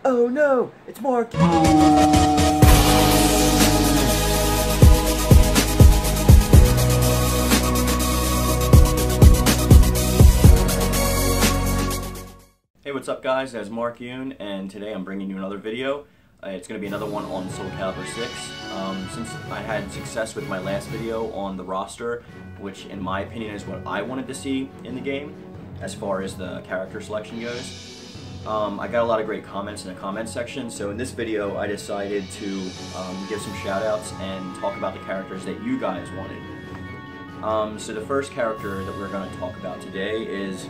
Oh no, it's Mark! Hey, what's up guys, it's Mark Yoon, and today I'm bringing you another video. It's going to be another one on Soul Calibur 6. Since I had success with my last video on the roster, which in my opinion is what I wanted to see in the game, as far as the character selection goes, I got a lot of great comments in the comment section, so in this video I decided to give some shout outs and talk about the characters that you guys wanted. So the first character that we're going to talk about today is,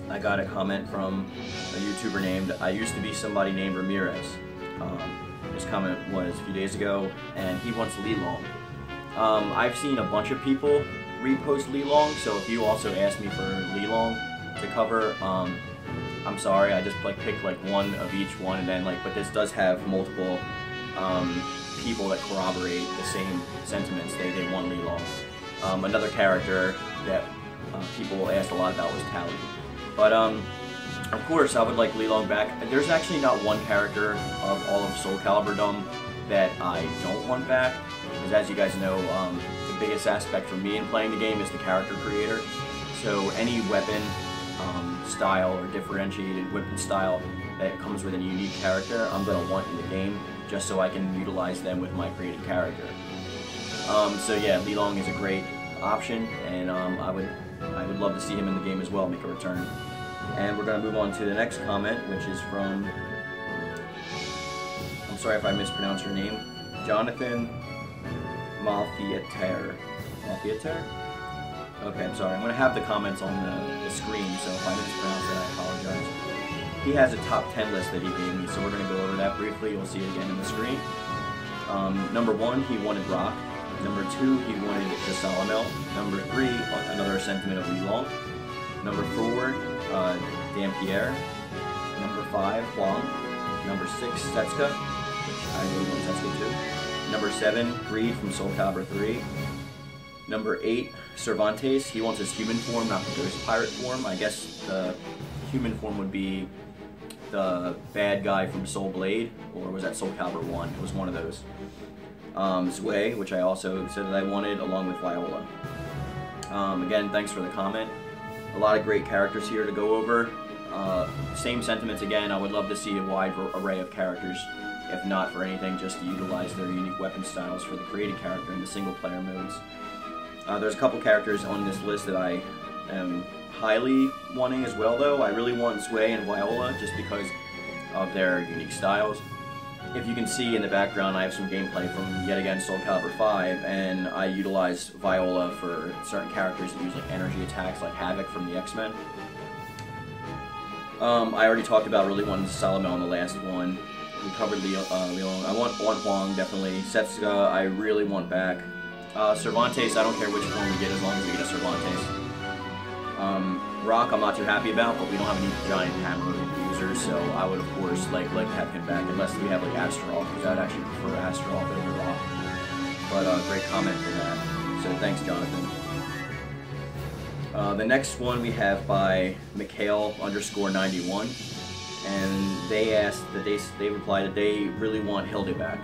I got a comment from a YouTuber named I Used to Be Somebody Named Ramirez. This comment was a few days ago, and he wants Lilong. I've seen a bunch of people repost Lilong, so if you also ask me for Lilong to cover, I'm sorry, I just picked one of each one, and then but this does have multiple people that corroborate the same sentiments. They want Lilong. Another character that people asked a lot about was Tally. But of course I would like Lilong back. There's actually not one character of all of Soul Caliburdom that I don't want back, because as you guys know, the biggest aspect for me in playing the game is the character creator. So any weapon style or differentiated weapon style that comes with a unique character, I'm going to want in the game, just so I can utilize them with my created character. So yeah, Lilong is a great option, and I would love to see him in the game as well, make a return. And we're going to move on to the next comment, which is from, I'm sorry if I mispronounce your name, Jonathan Malfieter. Malfieter? Okay, I'm sorry. I'm going to have the comments on the screen, so if I mispronounce it, I apologize. He has a top 10 list that he gave me, so we're going to go over that briefly. You'll see it again in the screen. Number 1, he wanted Rock. Number 2, he wanted Cassandra. Number 3, another sentiment of Lilong. Number 4, Dampierre. Number 5, Huang. Number 6, Setsuka, which I really want Setsuka too. Number 7, Greed from Soul Calibur 3. Number 8, Cervantes. He wants his human form, not the ghost pirate form. I guess the human form would be the bad guy from Soul Blade, or was that Soul Calibur 1? It was one of those. Zwei, which I also said that I wanted, along with Viola. Again, thanks for the comment. A lot of great characters here to go over. Same sentiments again. I would love to see a wide array of characters, if not for anything, just to utilize their unique weapon styles for the created character in the single player modes. There's a couple characters on this list that I am highly wanting as well, though. I really want Zwei and Viola just because of their unique styles. If you can see in the background, I have some gameplay from, yet again, Soul Calibur 5, and I utilized Viola for certain characters that use energy attacks, like Havoc from the X-Men. I already talked about really wanting Salomel in the last one. We covered Lilong. I want Huang, definitely. Setsuka, I really want back. Cervantes, I don't care which form we get as long as we get a Cervantes. Rock, I'm not too happy about, but we don't have any giant hammer users, so I would of course like to have him back, unless we have Astaroth, because I'd actually prefer Astaroth over Rock. But great comment for that. So thanks, Jonathan. The next one we have by Mikhail_91, and they asked that they replied that they really want Hilda back.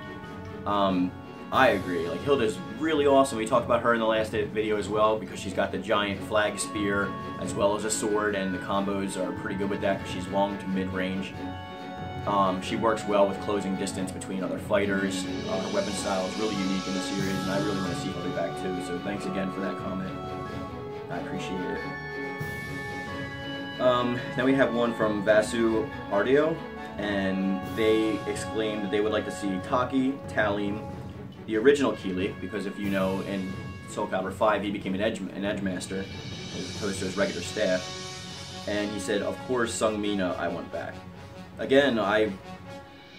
I agree. Hilda's really awesome. We talked about her in the last video as well, because she's got the giant flag spear as well as a sword, and the combos are pretty good with that because she's long to mid-range. She works well with closing distance between other fighters. Her weapon style is really unique in the series, and I really want to see Hilda back too. So thanks again for that comment. I appreciate it. Then we have one from Vasu Ardio, and they exclaimed that they would like to see Taki, Talim, the original Kilik, because if you know, in Soul Calibur 5 he became an edge master as opposed to his regular staff. And he said, of course, Sung Mina I want back. Again, I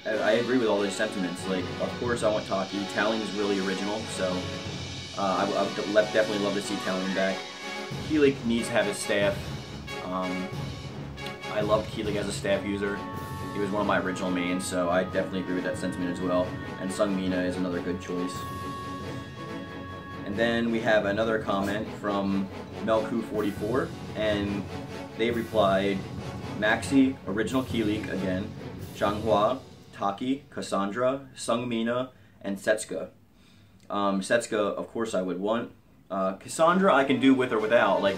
agree with all those sentiments. Of course I want Taki. Talim is really original, so I would definitely love to see Talim back. Kilik needs to have his staff. I loved Kilik as a staff user. He was one of my original mains, so I definitely agree with that sentiment as well. And Sung Mina is another good choice. And then we have another comment from Melku44, and they replied, Maxi, original Kilik again, Changhua, Taki, Cassandra, Sungmina, and Setsuka. Setsuka, of course, I would want. Cassandra, I can do with or without. Like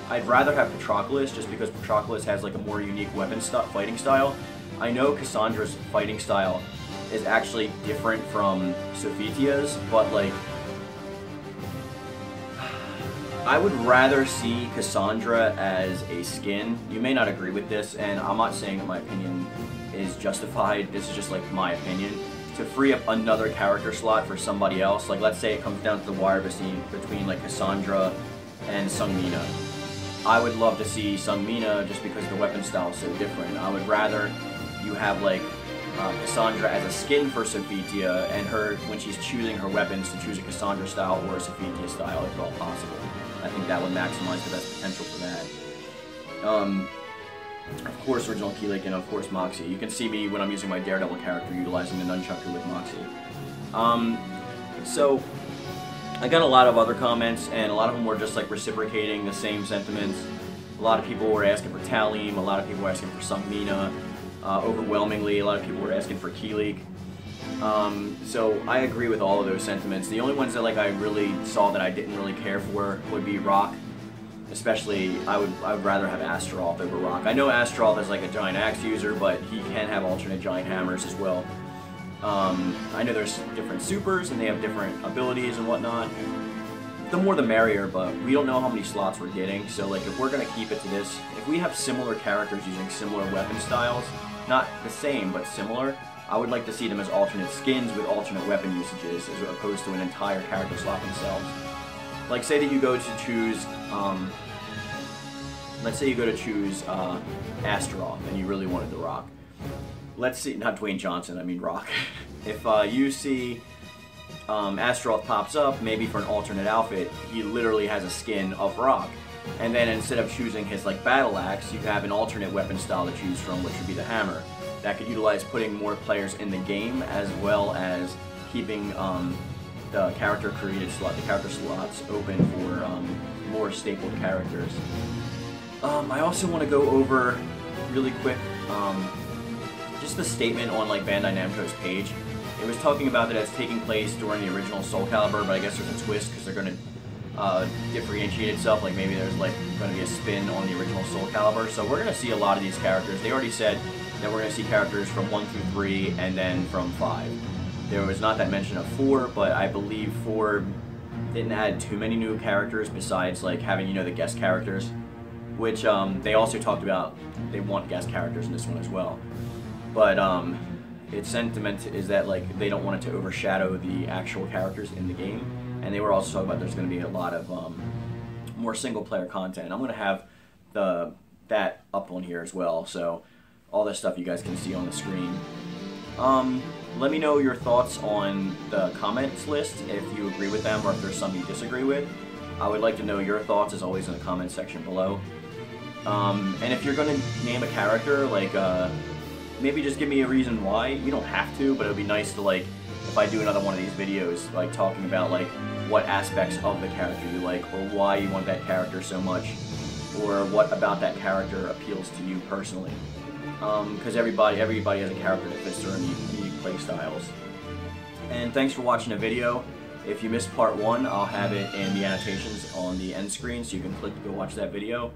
I'd rather have Patroclus, just because Patroclus has like a more unique fighting style. I know Cassandra's fighting style is actually different from Sophitia's, but like I would rather see Cassandra as a skin. You may not agree with this, and I'm not saying that my opinion is justified. This is just like my opinion. To free up another character slot for somebody else, like let's say it comes down to the wire between like Cassandra and Sungmina. I would love to see Sungmina just because the weapon style is so different. I would rather you have like Cassandra as a skin for Sophitia, and her, when she's choosing her weapons, to choose a Cassandra style or a Sophitia style if at all possible. I think that would maximize the best potential for that. Of course, original Keelik, and of course Moxie. You can see me when I'm using my Daredevil character utilizing the nunchucker with Moxie. So I got a lot of other comments, and a lot of them were just like reciprocating the same sentiments. A lot of people were asking for Talim, a lot of people were asking for Sungmina. Overwhelmingly, a lot of people were asking for Keelik. So I agree with all of those sentiments. The only ones that like I really saw that I didn't really care for would be Rock. Especially, I would rather have Astaroth over Rock. I know Astaroth is like a giant axe user, but he can have alternate giant hammers as well. I know there's different supers and they have different abilities and whatnot. The more the merrier, but we don't know how many slots we're getting. So like if we're gonna keep it to this, if we have similar characters using similar weapon styles, not the same but similar, I would like to see them as alternate skins with alternate weapon usages as opposed to an entire character slot themselves. Like say that you go to choose, let's say you go to choose Astaroth and you really wanted the Rock. Let's see, not Dwayne Johnson, I mean Rock. If you see Astaroth pops up, maybe for an alternate outfit, he literally has a skin of Rock. And then instead of choosing his like battle axe, you have an alternate weapon style to choose from, which would be the hammer. That could utilize putting more players in the game as well as keeping the character slots open for more stapled characters. I also want to go over really quick just the statement on like Bandai Namco's page. It was talking about that it's taking place during the original Soul Calibur, but I guess there's a twist because they're going to differentiate itself. Like maybe there's like going to be a spin on the original Soul Calibur. So we're going to see a lot of these characters. They already said that we're going to see characters from 1 through 3 and then from 5. There was not that mention of 4, but I believe 4 didn't add too many new characters besides like having, you know, the guest characters, which they also talked about they want guest characters in this one as well. But its sentiment is that like they don't want it to overshadow the actual characters in the game, and they were also talking about there's going to be a lot of more single player content. I'm going to have that up on here as well, so all this stuff you guys can see on the screen. Let me know your thoughts on the comments list, if you agree with them or if there's some you disagree with. I would like to know your thoughts, as always, in the comment section below. And if you're going to name a character, like, maybe just give me a reason why. You don't have to, but it would be nice to, like, if I do another one of these videos, like, talking about, like, what aspects of the character you like, or why you want that character so much, or what about that character appeals to you personally. Because everybody has a character that fits their unique play styles. And thanks for watching the video. If you missed part 1, I'll have it in the annotations on the end screen, so you can click to go watch that video.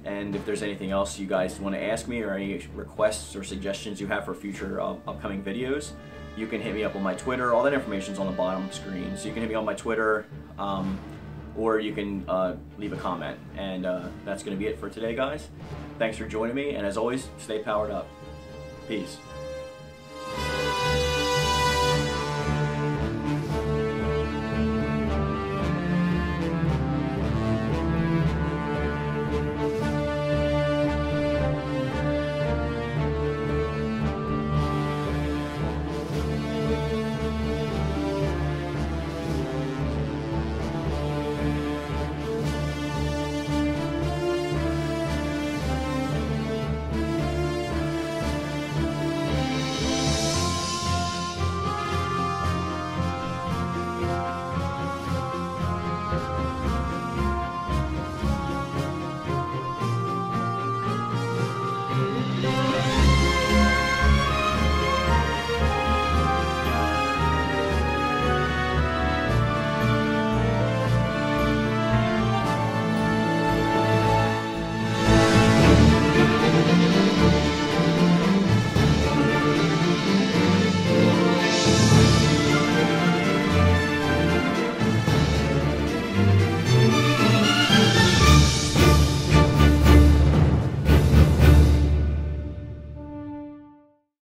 And if there's anything else you guys want to ask me, or any requests or suggestions you have for future upcoming videos, you can hit me up on my Twitter. All that information's on the bottom screen, so you can hit me on my Twitter, or you can leave a comment. And that's going to be it for today, guys. Thanks for joining me, and as always, stay powered up. Peace.